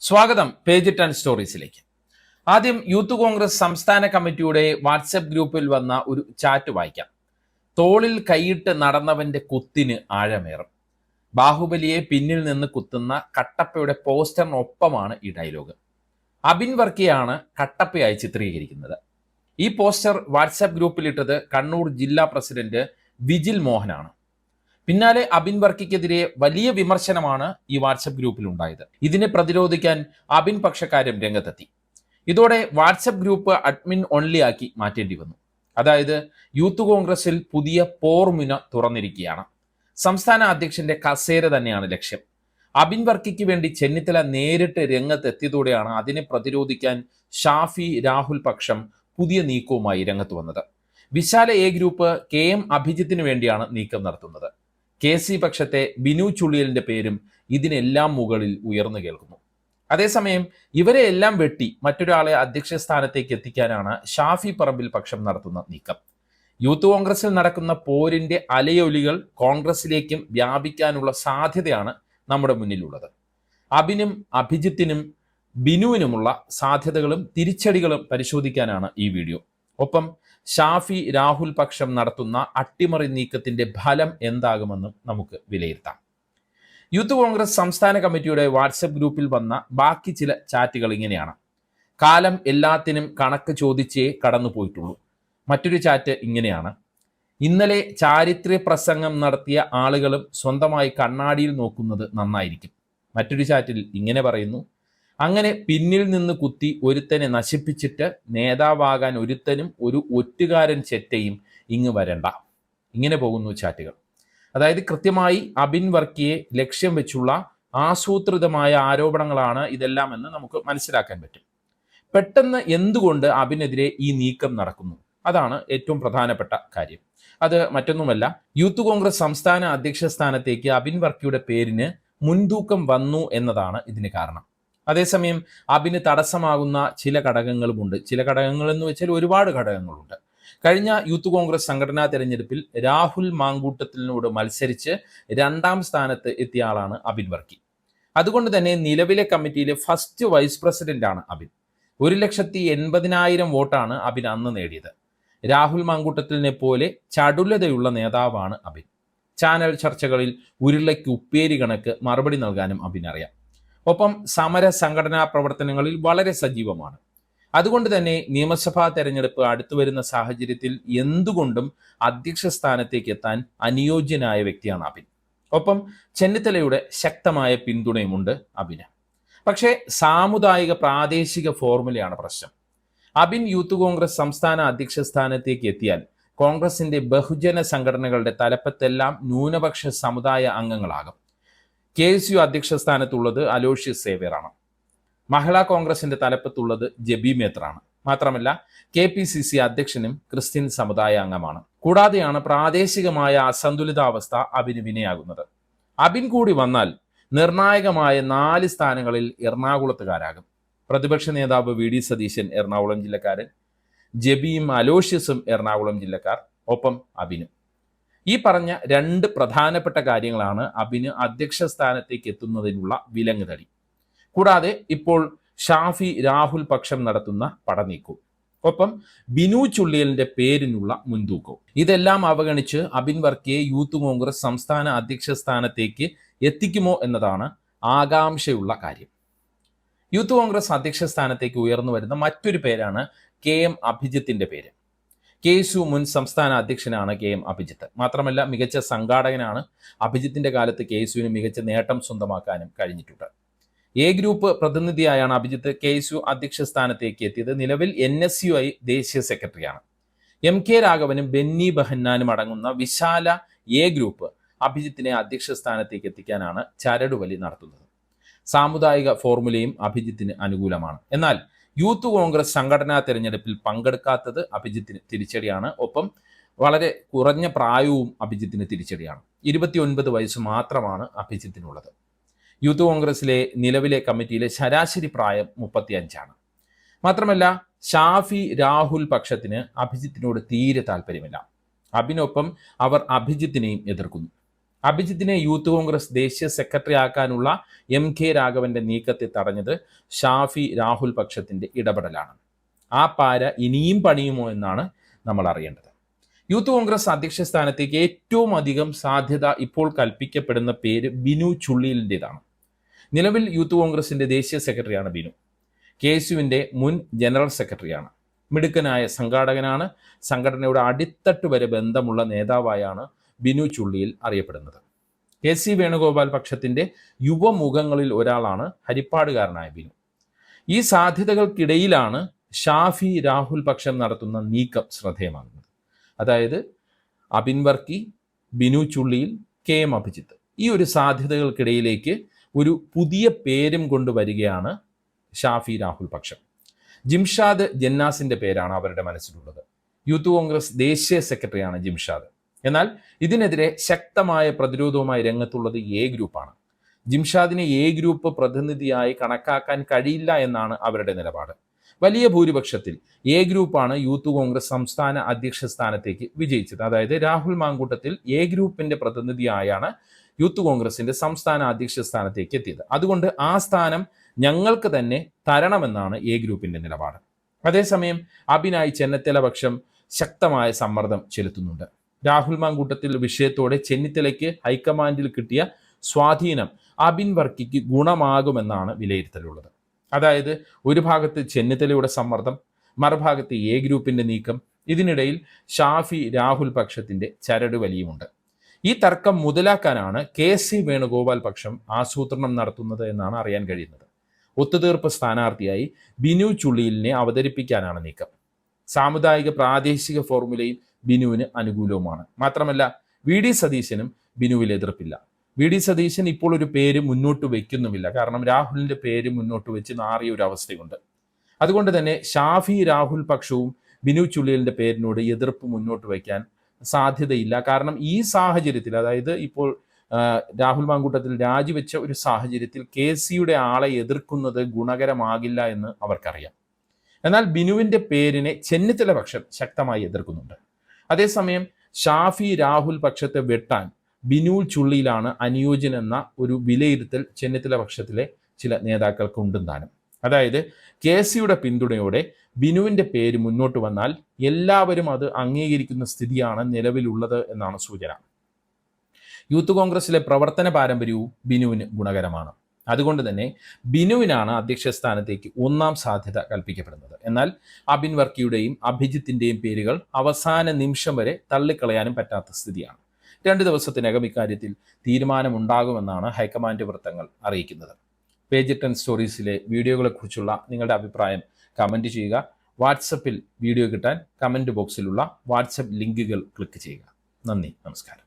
സ്വാഗതം പേജ് 10 സ്റ്റോറീസിലേക്ക്. ആദ്യം യൂത്ത് കോൺഗ്രസ് സംസ്ഥാന കമ്മിറ്റിയുടെ വാട്സപ്പ് ഗ്രൂപ്പിൽ വന്ന ഒരു ചാറ്റ് വായിക്കാം. തോളിൽ കൈയിട്ട് നടന്നവന്റെ കുത്തിന് ആഴമേറും. ബാഹുബലിയെ പിന്നിൽ നിന്ന് കുത്തുന്ന കട്ടപ്പയുടെ പോസ്റ്ററിനൊപ്പമാണ് ഈ ഡയലോഗ്. അബിൻ വർക്കിയാണ് കട്ടപ്പയായി ചിത്രീകരിക്കുന്നത്. ഈ പോസ്റ്റർ വാട്സപ്പ് ഗ്രൂപ്പിലിട്ടത് കണ്ണൂർ ജില്ലാ പ്രസിഡന്റ് വിജിൽ മോഹനാണ്. പിന്നാലെ അബിൻ വർക്കിക്കെതിരെ വലിയ വിമർശനമാണ് ഈ വാട്സപ്പ് ഗ്രൂപ്പിൽ ഉണ്ടായത്. ഇതിനെ പ്രതിരോധിക്കാൻ അബിൻ പക്ഷക്കാരും രംഗത്തെത്തി. ഇതോടെ വാട്സപ്പ് ഗ്രൂപ്പ് അഡ്മിൻ ഓൺലി ആക്കി മാറ്റേണ്ടി വന്നു. അതായത് യൂത്ത് കോൺഗ്രസിൽ പുതിയ പോർമുന തുറന്നിരിക്കുകയാണ്. സംസ്ഥാന അധ്യക്ഷന്റെ കസേര തന്നെയാണ് ലക്ഷ്യം. അബിൻ വർക്കിക്ക് വേണ്ടി ചെന്നിത്തല നേരിട്ട് രംഗത്തെത്തിയതോടെയാണ് അതിനെ പ്രതിരോധിക്കാൻ ഷാഫി രാഹുൽ പക്ഷം പുതിയ നീക്കവുമായി രംഗത്ത് വന്നത്. വിശാല എ ഗ്രൂപ്പ് KM അഭിജിത്തിന് വേണ്ടിയാണ് നീക്കം നടത്തുന്നത്. KC പക്ഷത്തെ ബിനു ചുള്ളിയലിന്റെ പേരും ഇതിനെല്ലാം മുകളിൽ ഉയർന്നു കേൾക്കുന്നു. അതേസമയം ഇവരെ എല്ലാം വെട്ടി മറ്റൊരാളെ അധ്യക്ഷ സ്ഥാനത്തേക്ക് എത്തിക്കാനാണ് ഷാഫി പറമ്പിൽ പക്ഷം നടത്തുന്ന നീക്കം. യൂത്ത് കോൺഗ്രസിൽ നടക്കുന്ന പോരിന്റെ അലയൊലികൾ കോൺഗ്രസിലേക്കും വ്യാപിക്കാനുള്ള സാധ്യതയാണ് നമ്മുടെ മുന്നിലുള്ളത്. അബിനും അഭിജിത്തിനും ബിനുവിനുമുള്ള സാധ്യതകളും തിരിച്ചടികളും പരിശോധിക്കാനാണ് ഈ വീഡിയോ. ഒപ്പം ഷാഫി രാഹുൽ പക്ഷം നടത്തുന്ന അട്ടിമറി നീക്കത്തിന്റെ ഫലം എന്താകുമെന്നും നമുക്ക് വിലയിരുത്താം. യൂത്ത് കോൺഗ്രസ് സംസ്ഥാന കമ്മിറ്റിയുടെ വാട്സപ്പ് ഗ്രൂപ്പിൽ വന്ന ബാക്കി ചില ചാറ്റുകൾ ഇങ്ങനെയാണ്. കാലം എല്ലാത്തിനും കണക്ക് ചോദിച്ചേ കടന്നു പോയിട്ടുള്ളൂ. മറ്റൊരു ചാറ്റ് ഇങ്ങനെയാണ്. ഇന്നലെ ചാരിത്ര്യ പ്രസംഗം നടത്തിയ ആളുകളും സ്വന്തമായി കണ്ണാടിയിൽ നോക്കുന്നത് നന്നായിരിക്കും. മറ്റൊരു ചാറ്റിൽ ഇങ്ങനെ പറയുന്നു. അങ്ങനെ പിന്നിൽ നിന്ന് കുത്തി ഒരുത്തനെ നശിപ്പിച്ചിട്ട് നേതാവാകാൻ ഒരുത്തനും ഒരു ഒറ്റുകാരൻ ചെറ്റയും ഇങ്ങ് വരണ്ട. ഇങ്ങനെ പോകുന്നു ചാറ്റുകൾ. അതായത് കൃത്യമായി അബിൻ വർക്കിയെ ലക്ഷ്യം വെച്ചുള്ള ആസൂത്രിതമായ ആരോപണങ്ങളാണ് ഇതെല്ലാം എന്ന് നമുക്ക് മനസ്സിലാക്കാൻ പറ്റും. പെട്ടെന്ന് എന്തുകൊണ്ട് അബിനെതിരെ ഈ നീക്കം നടക്കുന്നു? അതാണ് ഏറ്റവും പ്രധാനപ്പെട്ട കാര്യം. അത് മറ്റൊന്നുമല്ല, യൂത്ത് കോൺഗ്രസ് സംസ്ഥാന അധ്യക്ഷ സ്ഥാനത്തേക്ക് അബിൻ വർക്കിയുടെ പേരിന് മുൻതൂക്കം വന്നു എന്നതാണ് ഇതിന് കാരണം. അതേസമയം അബിന് തടസ്സമാകുന്ന ചില ഘടകങ്ങളുമുണ്ട്. ചില ഘടകങ്ങൾ എന്ന് വെച്ചാൽ ഒരുപാട് ഘടകങ്ങളുണ്ട്. കഴിഞ്ഞ യൂത്ത് കോൺഗ്രസ് സംഘടനാ തെരഞ്ഞെടുപ്പിൽ രാഹുൽ മാങ്കൂട്ടത്തിനോട് മത്സരിച്ച് 2ാം സ്ഥാനത്ത് എത്തിയ ആളാണ് അബിൻ വർക്കി. അതുകൊണ്ട് തന്നെ നിലവിലെ കമ്മിറ്റിയിലെ ഫസ്റ്റ് വൈസ് പ്രസിഡന്റ് ആണ് അബിൻ. 1,80,000 വോട്ടാണ് അബിൻ അന്ന് നേടിയത്. രാഹുൽ മാങ്കൂട്ടത്തിനെ പോലെ ചടുലതയുള്ള നേതാവാണ് അബിൻ. ചാനൽ ചർച്ചകളിൽ ഉരുളയ്ക്ക് ഉപ്പേരി കണക്ക് മറുപടി നൽകാനും അബിൻ അറിയാം. ഒപ്പം സമര സംഘടനാ പ്രവർത്തനങ്ങളിൽ വളരെ സജീവമാണ്. അതുകൊണ്ട് തന്നെ നിയമസഭാ തെരഞ്ഞെടുപ്പ് അടുത്തു വരുന്ന സാഹചര്യത്തിൽ എന്തുകൊണ്ടും അധ്യക്ഷ സ്ഥാനത്തേക്ക് എത്താൻ അനുയോജ്യനായ വ്യക്തിയാണ് അബിൻ. ഒപ്പം ചെന്നിത്തലയുടെ ശക്തമായ പിന്തുണയുമുണ്ട് അബിന്. പക്ഷേ സാമുദായിക പ്രാദേശിക ഫോർമുലയാണ് പ്രശ്നം. അബിൻ യൂത്ത് കോൺഗ്രസ് സംസ്ഥാന അധ്യക്ഷ സ്ഥാനത്തേക്ക് എത്തിയാൽ കോൺഗ്രസിന്റെ ബഹുജന സംഘടനകളുടെ തലപ്പത്തെല്ലാം ന്യൂനപക്ഷ സമുദായ അംഗങ്ങളാകും. KSU അധ്യക്ഷ സ്ഥാനത്തുള്ളത് അലോഷ്യസ് സേവ്യറാണ്. മഹിളാ കോൺഗ്രസിന്റെ തലപ്പത്തുള്ളത് ജബി മേത്രാണ്. മാത്രമല്ല KPCC അധ്യക്ഷനും ക്രിസ്ത്യൻ സമുദായ അംഗമാണ്. കൂടാതെയാണ് പ്രാദേശികമായ അസന്തുലിതാവസ്ഥ അബിന് വിനയാകുന്നത്. അബിൻ കൂടി വന്നാൽ നിർണായകമായ 4 സ്ഥാനങ്ങളിൽ എറണാകുളത്തുകാരാകും. പ്രതിപക്ഷ നേതാവ് VD സതീശൻ എറണാകുളം ജില്ലക്കാരൻ, ജബിയും അലോഷ്യസും എറണാകുളം ജില്ലക്കാർ, ഒപ്പം അബിനും. ഈ പറഞ്ഞ 2 പ്രധാനപ്പെട്ട കാര്യങ്ങളാണ് അബിന് അധ്യക്ഷ സ്ഥാനത്തേക്ക് എത്തുന്നതിനുള്ള വിലങ്ങുതടി. കൂടാതെ ഇപ്പോൾ ഷാഫി രാഹുൽ പക്ഷം നടത്തുന്ന പടനീക്കവും, ഒപ്പം ബിനു ചുള്ളിയലിന്റെ പേരിനുള്ള മുൻതൂക്കവും. ഇതെല്ലാം അവഗണിച്ച് അബിൻ വർക്കിയെ യൂത്ത് കോൺഗ്രസ് സംസ്ഥാന അധ്യക്ഷ സ്ഥാനത്തേക്ക് എത്തിക്കുമോ എന്നതാണ് ആകാംക്ഷയുള്ള കാര്യം. യൂത്ത് കോൺഗ്രസ് അധ്യക്ഷ സ്ഥാനത്തേക്ക് ഉയർന്നു വരുന്ന മറ്റൊരു പേരാണ് KM അഭിജിത്തിന്റെ പേര്. KSU മുൻ സംസ്ഥാന അധ്യക്ഷനാണ് KM അഭിജിത്ത്. മാത്രമല്ല മികച്ച സംഘാടകനാണ്. അഭിജിത്തിന്റെ കാലത്ത് KSUവിന് മികച്ച നേട്ടം സ്വന്തമാക്കാനും കഴിഞ്ഞിട്ടുണ്ട്. എ ഗ്രൂപ്പ് പ്രതിനിധിയായാണ് അഭിജിത്ത് KSU അധ്യക്ഷ സ്ഥാനത്തേക്ക് എത്തിയത്. നിലവിൽ NSUI ദേശീയ സെക്രട്ടറിയാണ്. MK രാഘവനും ബെന്നി ബെഹന്നാനും അടങ്ങുന്ന വിശാല എ ഗ്രൂപ്പ് അഭിജിത്തിനെ അധ്യക്ഷ സ്ഥാനത്തേക്ക് എത്തിക്കാനാണ് ചരടുവലി നടത്തുന്നത്. സാമുദായിക ഫോർമുലയും അഭിജിത്തിന് അനുകൂലമാണ്. എന്നാൽ യൂത്ത് കോൺഗ്രസ് സംഘടനാ തെരഞ്ഞെടുപ്പിൽ പങ്കെടുക്കാത്തത് അഭിജിത്തിന് തിരിച്ചടിയാണ്. ഒപ്പം വളരെ കുറഞ്ഞ പ്രായവും അഭിജിത്തിന് തിരിച്ചടിയാണ്. 29 വയസ്സ് മാത്രമാണ് അഭിജിത്തിനുള്ളത്. യൂത്ത് കോൺഗ്രസിലെ നിലവിലെ കമ്മിറ്റിയിലെ ശരാശരി പ്രായം 35 ആണ്. മാത്രമല്ല ഷാഫി രാഹുൽ പക്ഷത്തിന് അഭിജിത്തിനോട് തീരെ താല്പര്യമില്ല. അബിനൊപ്പം അവർ അഭിജിത്തിനെയും എതിർക്കുന്നു. അഭിജിത്തിനെ യൂത്ത് കോൺഗ്രസ് ദേശീയ സെക്രട്ടറി ആക്കാനുള്ള MK രാഘവന്റെ നീക്കത്തെ തടഞ്ഞത് ഷാഫി രാഹുൽ പക്ഷത്തിന്റെ ഇടപെടലാണ്. ആ പാര ഇനിയും പണിയുമോ എന്നാണ് നമ്മൾ അറിയേണ്ടത്. യൂത്ത് കോൺഗ്രസ് അധ്യക്ഷ സ്ഥാനത്തേക്ക് ഏറ്റവും അധികം സാധ്യത ഇപ്പോൾ കൽപ്പിക്കപ്പെടുന്ന പേര് ബിനു ചുള്ളിയിലിൻ്റെതാണ്. നിലവിൽ യൂത്ത് കോൺഗ്രസിന്റെ ദേശീയ സെക്രട്ടറിയാണ് ബിനു. KSUവിന്റെ മുൻ ജനറൽ സെക്രട്ടറിയാണ്. മിടുക്കനായ സംഘാടകനാണ്. സംഘടനയുടെ അടിത്തട്ട് വരെ ബന്ധമുള്ള നേതാവായാണ് ബിനു ചുള്ളിയിൽ അറിയപ്പെടുന്നത്. KC വേണുഗോപാൽ പക്ഷത്തിന്റെ യുവമുഖങ്ങളിൽ ഒരാളാണ് ഹരിപ്പാടുകാരനായ ബിനു. ഈ സാധ്യതകൾക്കിടയിലാണ് ഷാഫി രാഹുൽ പക്ഷം നടത്തുന്ന നീക്കം ശ്രദ്ധേയമാകുന്നത്. അതായത് അബിൻ വർക്കി, ബിനു ചുള്ളിയിൽ, KM അഭിജിത്ത്. ഈ ഒരു സാധ്യതകൾക്കിടയിലേക്ക് ഒരു പുതിയ പേരും കൊണ്ടുവരികയാണ് ഷാഫി രാഹുൽ പക്ഷം. ജിംഷാദ് ജന്നാസിന്റെ പേരാണ് അവരുടെ മനസ്സിലുള്ളത്. യൂത്ത് കോൺഗ്രസ് ദേശീയ സെക്രട്ടറിയാണ് ജിംഷാദ്. എന്നാൽ ഇതിനെതിരെ ശക്തമായ പ്രതിരോധവുമായി രംഗത്തുള്ളത് A ഗ്രൂപ്പാണ്. ജിംഷാദിനെ A ഗ്രൂപ്പ് പ്രതിനിധിയായി കണക്കാക്കാൻ കഴിയില്ല എന്നാണ് അവരുടെ നിലപാട്. വലിയ ഭൂരിപക്ഷത്തിൽ A ഗ്രൂപ്പാണ് യൂത്ത് കോൺഗ്രസ് സംസ്ഥാന അധ്യക്ഷ സ്ഥാനത്തേക്ക് വിജയിച്ചത്. അതായത് രാഹുൽ മാങ്കൂട്ടത്തിൽ A ഗ്രൂപ്പിന്റെ പ്രതിനിധിയായാണ് യൂത്ത് കോൺഗ്രസിന്റെ സംസ്ഥാന അധ്യക്ഷ സ്ഥാനത്തേക്ക് എത്തിയത്. അതുകൊണ്ട് ആ സ്ഥാനം ഞങ്ങൾക്ക് തന്നെ തരണമെന്നാണ് A ഗ്രൂപ്പിന്റെ നിലപാട്. അതേസമയം അബിനായി ചെന്നിത്തല പക്ഷം ശക്തമായ സമ്മർദ്ദം ചെലുത്തുന്നുണ്ട്. രാഹുൽ മാങ്കൂട്ടത്തിൽ വിഷയത്തോടെ ചെന്നിത്തലയ്ക്ക് ഹൈക്കമാൻഡിൽ കിട്ടിയ സ്വാധീനം അബിൻ വർക്കിക്ക് ഗുണമാകുമെന്നാണ് വിലയിരുത്തലുള്ളത്. അതായത് ഒരു ഭാഗത്ത് ചെന്നിത്തലയുടെ സമ്മർദ്ദം, മറുഭാഗത്ത് A ഗ്രൂപ്പിന്റെ നീക്കം, ഇതിനിടയിൽ ഷാഫി രാഹുൽ പക്ഷത്തിന്റെ ചരട് വലിയുമുണ്ട്. ഈ തർക്കം മുതലാക്കാനാണ് KC വേണുഗോപാൽ പക്ഷം ആസൂത്രണം നടത്തുന്നത് എന്നാണ് അറിയാൻ കഴിയുന്നത്. ഒത്തുതീർപ്പ് സ്ഥാനാർത്ഥിയായി ബിനു ചുള്ളിയിലിനെ അവതരിപ്പിക്കാനാണ് നീക്കം. സാമുദായിക പ്രാദേശിക ഫോർമുലയിൽ ബിനുവിന് അനുകൂലവുമാണ്. മാത്രമല്ല VD സതീശനും ബിനുവിൽ എതിർപ്പില്ല. VD സതീശൻ ഇപ്പോൾ ഒരു പേര് മുന്നോട്ട് വയ്ക്കുന്നുമില്ല. കാരണം രാഹുലിന്റെ പേര് മുന്നോട്ട് വെച്ച് നാറിയ ഒരു അവസ്ഥയുണ്ട്. അതുകൊണ്ട് തന്നെ ഷാഫി രാഹുൽ പക്ഷവും ബിനു ചുള്ളിയലിന്റെ പേരിനോട് എതിർപ്പ് മുന്നോട്ട് വയ്ക്കാൻ സാധ്യതയില്ല. കാരണം ഈ സാഹചര്യത്തിൽ, അതായത് ഇപ്പോൾ രാഹുൽ മാങ്കൂട്ടത്തിൽ രാജിവെച്ച ഒരു സാഹചര്യത്തിൽ KCയുടെ ആളെ എതിർക്കുന്നത് ഗുണകരമാകില്ല എന്ന് അവർക്കറിയാം. എന്നാൽ ബിനുവിന്റെ പേരിനെ ചെന്നിത്തല പക്ഷം ശക്തമായി എതിർക്കുന്നുണ്ട്. അതേസമയം ഷാഫി രാഹുൽ പക്ഷത്തെ വെട്ടാൻ ബിനു ചുള്ളിയിലാണ് അനുയോജ്യനെന്ന ഒരു വിലയിരുത്തൽ ചെന്നിത്തല പക്ഷത്തിലെ ചില നേതാക്കൾക്ക് ഉണ്ടെന്നാണ്. അതായത് KCയുടെ പിന്തുണയോടെ ബിനുവിന്റെ പേര് മുന്നോട്ട് വന്നാൽ എല്ലാവരും അത് അംഗീകരിക്കുന്ന സ്ഥിതിയാണ് നിലവിലുള്ളത് എന്നാണ് സൂചന. യൂത്ത് കോൺഗ്രസിലെ പ്രവർത്തന പാരമ്പര്യവും ബിനുവിന് ഗുണകരമാണ്. അതുകൊണ്ട് തന്നെ ബിനുവിനാണ് അധ്യക്ഷ സ്ഥാനത്തേക്ക് ഒന്നാം സാധ്യത കൽപ്പിക്കപ്പെടുന്നത്. എന്നാൽ അബിൻ വർക്കിയുടെയും അഭിജിത്തിന്റെയും പേരുകൾ അവസാന നിമിഷം വരെ തള്ളിക്കളയാനും പറ്റാത്ത സ്ഥിതിയാണ്. 2 ദിവസത്തിനകം ഇക്കാര്യത്തിൽ തീരുമാനമുണ്ടാകുമെന്നാണ് ഹൈക്കമാൻഡ് വൃത്തങ്ങൾ അറിയിക്കുന്നത്. പേജ് 10 സ്റ്റോറീസിലെ വീഡിയോകളെക്കുറിച്ചുള്ള നിങ്ങളുടെ അഭിപ്രായം കമൻറ്റ് ചെയ്യുക. വാട്സപ്പിൽ വീഡിയോ കിട്ടാൻ കമൻറ്റ് ബോക്സിലുള്ള വാട്സപ്പ് ലിങ്കുകൾ ക്ലിക്ക് ചെയ്യുക. നന്ദി, നമസ്കാരം.